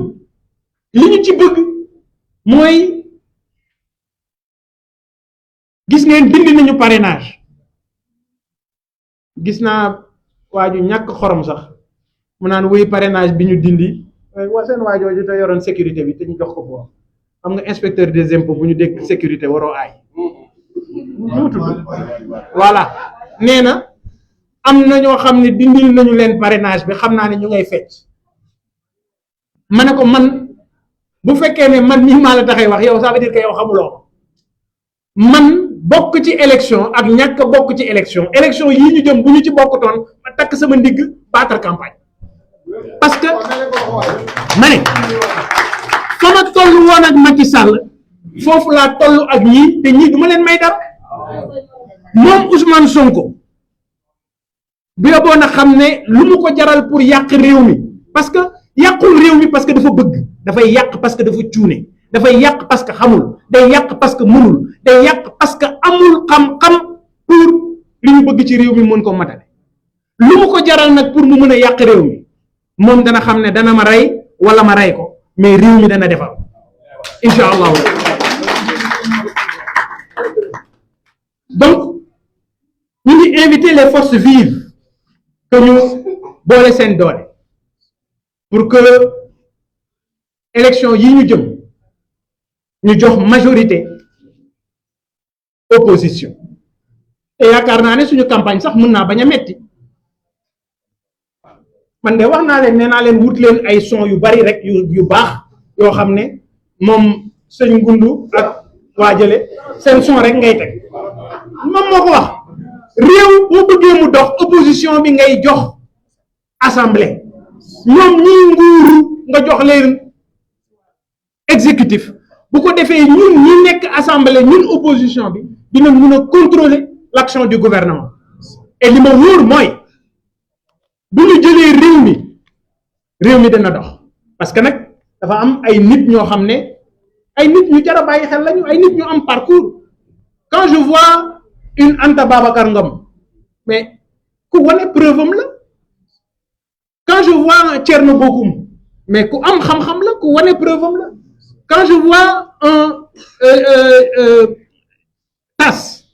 li ñu ci bëgg mooy gis ngeen dindi nañu parrainage gis naa waa ju ñàkk xorom sax mu naan wuy parrainage bi ñu dindi waa seen waajooju te yoroon sécurité bi te ñu jox ko boo xam nga inspecteur des impôts bu ñu dégg sécurité waroo aay mu tudd voilà nee na am na ñoo xam ne dindil nañu leen parrainage bi xam naa ne ñu ngay fecc ma ne ko man bu fekkee ne man nii maa la taxay wax yow ça veut dire que yow xamuloo man bokk ci élection ak ñàkk bokk ci élection yii ñu jëm bu ñu ci bokkutoon ma takk sama ndigg battre campagne parce que ma ne fa ma toll woon ak Macky Sall foofu laa toll ak ñii te ñii du ma leen may dara moom Ousmane Sonko bu yóbboo na xam ne lu mu ko jaral pour yàq réew mi parce que yàqul réew mi parce que dafa bëgg dafay yàq parce que dafa cuune dafay yàq parce que xamul day yàq parce que mënul day yàq parce que amul xam-xam pour li ñu bëgg ci réew mi mën ko matale lu mu ko jaral nag pour mu mën a yàq réew mi moom dana xam ne dana ma rey wala ma rey ko mais réew mi dana defar incha allah. Donc ñu ngi inviter les forces vives que ñu boole seen doole pour que élection yi ñu jëm ñu jox majorité opposition te yaakaar naa ne suñu campagne sax mën naa bañ a metti man de wax naa leen nee naa leen wut leen ay son yu bari rek yu baax yoo xam ne moom sëñ Ngundu ak waajale seen son rek ngay teg moom moo ko wax réew boo bëggee mu dox opposition bi ngay jox assemblée ñoom ñi nguuru nga jox leen exécutif bu ko defee ñun ñi nekk assemblée ñun opposition bi dina mun a contrôler l'action du gouvernement et li ma wóor mooy bu ñu jëlee réew mi dana dox parce que nag dafa am ay nit ñoo xam ne ay nit ñu jar a bàyyi xel lañu ay nit ñu am parcours quand je vois une Anta Babacar Ngom mais ku wane preuve am la quand je vois un Thierno Bocoum mais ku am xam-xam la ku wane preuve am la quand je vois un Tas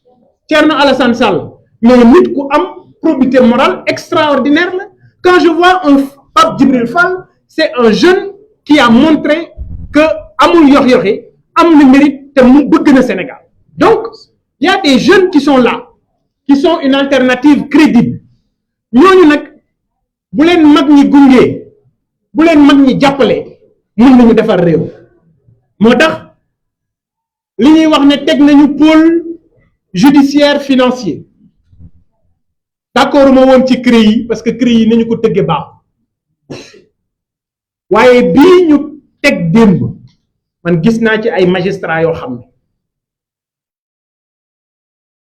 Thierno Alassane Sall mais nit ku am probité morale extraordinaire la quand je vois un Pape Djibril Fall c'est un jeune qui a montré que amul yox-yoxi am na mérite te mu bëgg na Sénégal donc il y a des jeunes qui sont là qui sont une alternative crédible ñooñu nag bu leen mag ñi gungee bu leen mag ñi jàppale mën nañu defar réew moo tax li ñuy wax ne teg nañu pôle judiciaire financier d'accord ma woon ci CREI yi parce que CREI yi nañu ko tëggee baax waaye bii ñu teg démb man gis naa ci ay magistrats yoo xam ne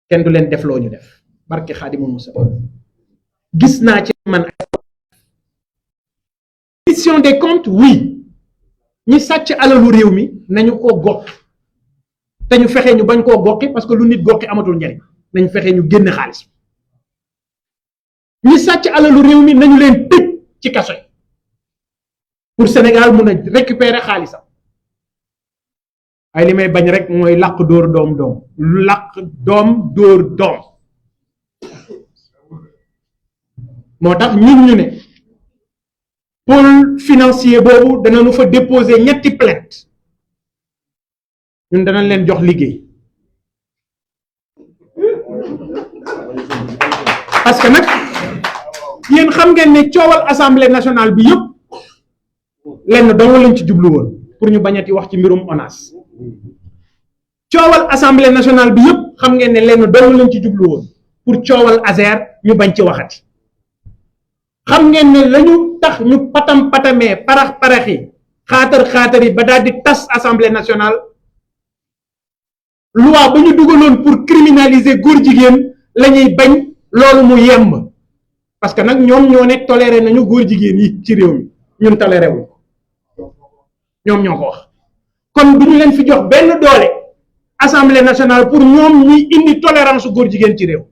kenn du leen def loo ñu def barke Xaadimul Mustafa gis naa ci man reddition des comptes oui ñi sàcc alalu réew mi nañu ko gox te ñu fexe ñu bañ koo goxi parce que lu nit goxi amatul njariñ nañ fexe ñu génn xaalis ñi sàcc alalu réew mi nañu leen tëj ci kaso yi pour Sénégal mun a récupérer xaalisam ay li may bañ rek mooy làq dóor doom làq doom dóor doom moo tax ñun ñu ne pôle financier boobu danañu fa déposer ñetti plainte ñun danañ leen jox liggéey parce que nag yéen xam ngeen ne coowal assemblée nationale bi yëpp lenn dong lañ ci jublu woon pour ñu bañati wax ci mbirum ONAS coowal assemblée nationale bi yëpp xam ngeen ne lenn dong lañ ci jublu woon pour coowal ASER ñu bañ ci waxati xam ngeen ne lañu tax ñu patamee paraxi xaatar yi ba daal di tas assemblée nationale loi ba ñu dugaloon pour criminaliser góor jigéen la ñuy bañ loolu mu yemb parce que nag ñoom ñoo ne toléré nañu góor jigéen yi ci réew mi ñun toléré wu ñoom ñoo ko wax kon du ñu leen fi jox benn doole assemblée nationale pour ñoom ñuy indi tolérance góor jigéen ci réew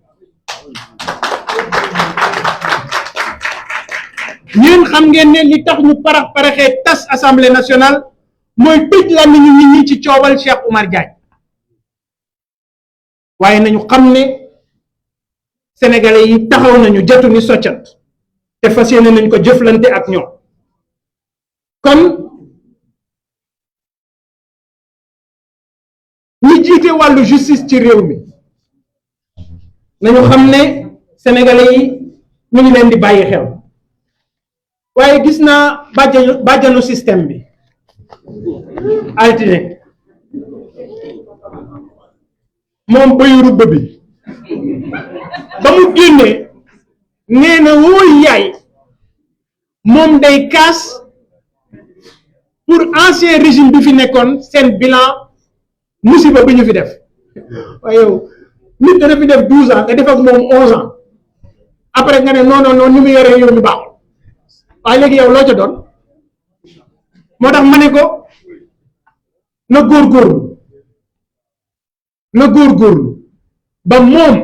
ñeen xam ngeen ne li tax ñu paraxee tas assemblée nationale mooy tëj la nit ñi ci coowal Cheikh Oumar Diagne waaye nañu xam ne sénégalais yi taxaw nañu jatu ni soccat te fas yéene nañ ko jëflante ak ñoom kon ñi jiite wàllu justice ci réew mi nañu xam ne sénégalais yi ñu ngi leen di bàyyi xel waaye gis naa bàjjanu système bi altine moom bayu rubb bi ba mu génnee nee na wóoy yaay moom day kaas pour ancien régime bi fi nekkoon seen bilan musiba bi ñu fi def waaye yow nit dana fi def 12 ans nga def ak moom 11 ans après nga ne non ni mu yoree yow ñu baaxul waaye léegi yow loo ca doon moo tax ma ne ko na góorgóorlu ba moom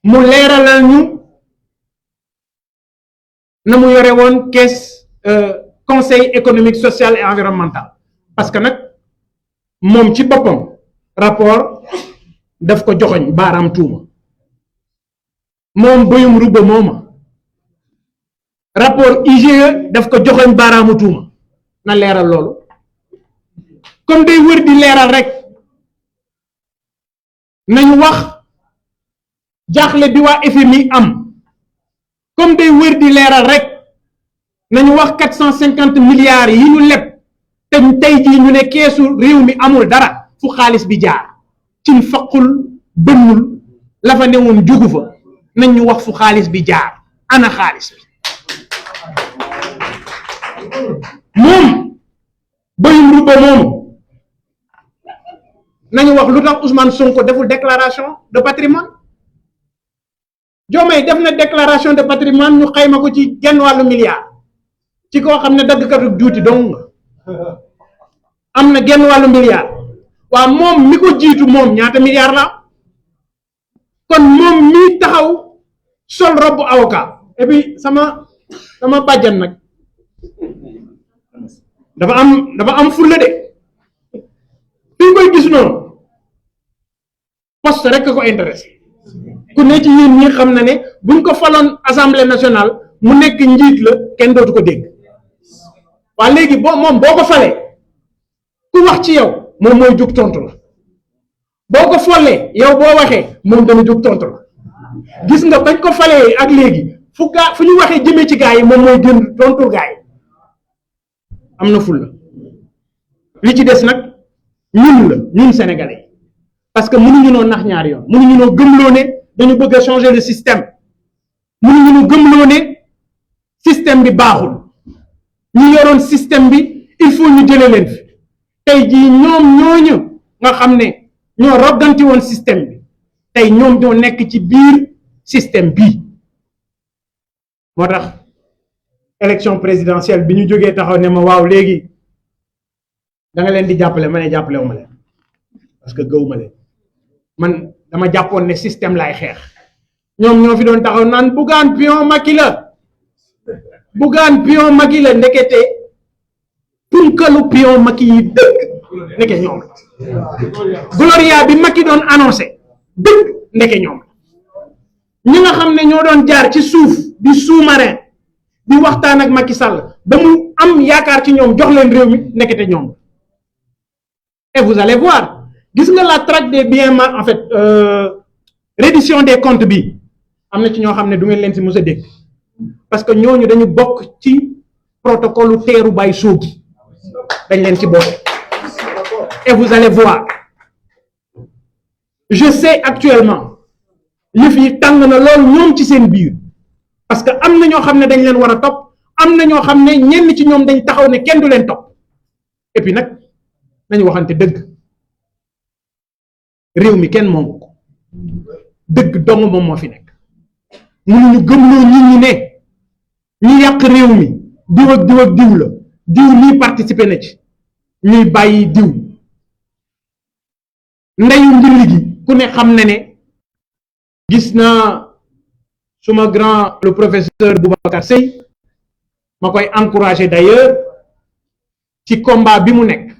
mu leeralal ñu na mu yore woon caisse conseil économique social et environnemental parce que nag moom ci boppam rapport daf ko joxoñ baaraam tuuma moom Boyum Rouba mooma rapport IGE daf ko joxoñ baaraamu tuuma na leeral loolu comme day wër di leeral rek nañu wax jaaxle bi waa FMI am comme day wër di leeral rek nañu wax 450 milliards yi ñu leb te tey jii ñu ne keesu réew mi amul dara fu xaalis bi jaar ci faqul bënnul la fa newoon jugu fa nañ ñu wax fu xaalis bi jaar ana xaalis bi moom Boyum Rouba moomu nañu wax lu tax Ousmane Sonko deful déclaration de patrimoine Diomaye def na déclaration de patrimoine ñu xayma ko ci genn wàllu milliard ci koo xam ne daggkatu juuti dong am na genn wàllu milliard waaw moom mi ko jiitu moom ñaata milliard la kon moom mi taxaw sol robu avocat et puis sama bàjjan nag dafa am fulla de fi ñu koy gis noonu poste rek ko intéressé ku ne ci yéen ñi xam na ne buñ ko faloon assemblée nationale mu nekk njiit la kenn dootu ko dégg waaye léegi moom boo ko falee ku wax ci yow moom mooy jóg tontu la boo ko follee yow boo waxee moom dana jóg tontu la gis nga bañ ko falee ak léegi fu ñu waxee jëmee ci gaa yi moom mooy gën tontu gaa yi am na fulla li ci des nag ñun sénégalais parce que mënuñu noo nax ñaari yoon mënuñu noo gëmloo ne dañu bëgg a changer le système mënuñu noo gëmloo ne système bi baaxul ñu yoroon système bi il faut ñu jëlee leen fi tey jii ñoom ñooñu nga xam ne ñoo rogganti woon système bi tey ñoom ñoo nekk ci biir système bi moo tax élection présidentielle bi ñu jógee taxaw ne ma waaw léegi da nga leen di jàppale ma ne jàppale wu ma leen parce que gëwuma leen man dama jàppoon ne système laay xeex ñoom ñoo fi doon taxaw naan Bougane pion Macky la Bougane pion Macky la ndekete punkalu pion Macky yi dëgg ndeke ñoom la Gloria bi Macky doon annoncé dëgg ndeke ñoom la ñi nga xam ne ñoo doon jaar ci suuf di sous-marin di waxtaan ak Macky Sall ba mu am yaakaar ci ñoom jox leen réew mi ndekete ñoom et vous allez voir gis nga la traque des biens en fait reddition des comptes bi am na ci ñoo xam ne du ngeen leen si mos a dégg parce que ñooñu dañu bokk ci protocole teeru bay soogi dañ leen ci boole et vous allez voir je sais actuellement yëf yi tàng na lool ñoom ci seen biir parce que am na ñoo xam ne dañ leen war a topp am na ñoo xam ne ñenn ci ñoom dañ taxaw ne kenn du leen topp et puis nag nañu waxante dëgg réew mi kenn moomu ko dëgg dong moom moo fi nekk mënuñu gëmloo nit ñi ne ñi yàq réew mi diw ak diw ak diw la diw lii participer na ci ñuy bàyyi diw ndeyu mbir gi ku ne xam ne ne gis naa suma grand le professeur Boubacar Seye ma koy encourager d'ailleurs ci combat bi mu nekk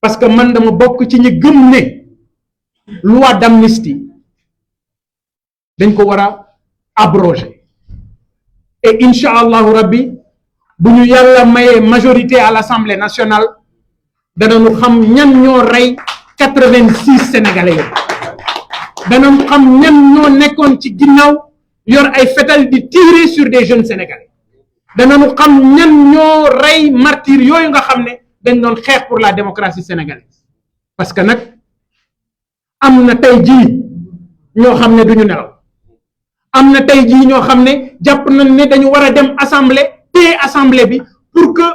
parce que man dama bokk ci ñi gëm ne loi d'amnistie dañ ko war a abroger et incha allahu rabbi bu ñu yàlla mayee majorité à l'Assemblée nationale danañu xam ñan ñoo rey 86 sénégalais yi danañu xam ñan ñoo nekkoon ci ginnaaw yor ay fetal di tirer sur des jeunes sénégalais danañu xam ñan ñoo rey martyrs yooyu nga xam ne dañ doon xeex pour la démocratie sénégalaise parce que nag am na tey jii ñoo xam ne duñu nelaw am na tey jii ñoo xam ne jàpp nañ ne dañu war a dem assemblée téye assemblée bi pour que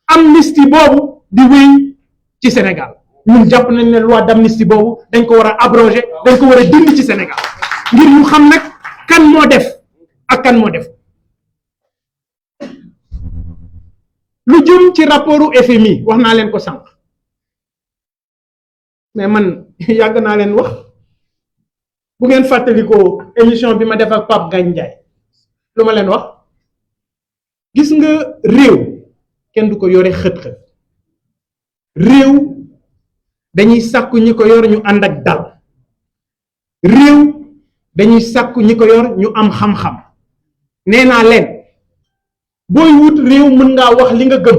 amnistie boobu di wéy ci Sénégal ñun jàpp nañ ne loi d'amnistie boobu dañ ko war a abroger dañ ko war a dindi ci Sénégal ngir ñu xam nag kan moo def ak kan moo def lu jëm ci rapportu FMI wax naa leen ko sànq mais man yàgg naa leen wax bu ngeen fàttalikoo émission bi ma def ak Pape Ngagne Ndiaye lu ma leen wax gis nga réew kenn du ko yore xët-xët réew dañuy sàkku ñi ko yore ñu ànd ak dal réew dañuy sàkku ñi ko yor ñu am xam-xam nee naa leen booy wut réew mën ngaa wax li nga gëm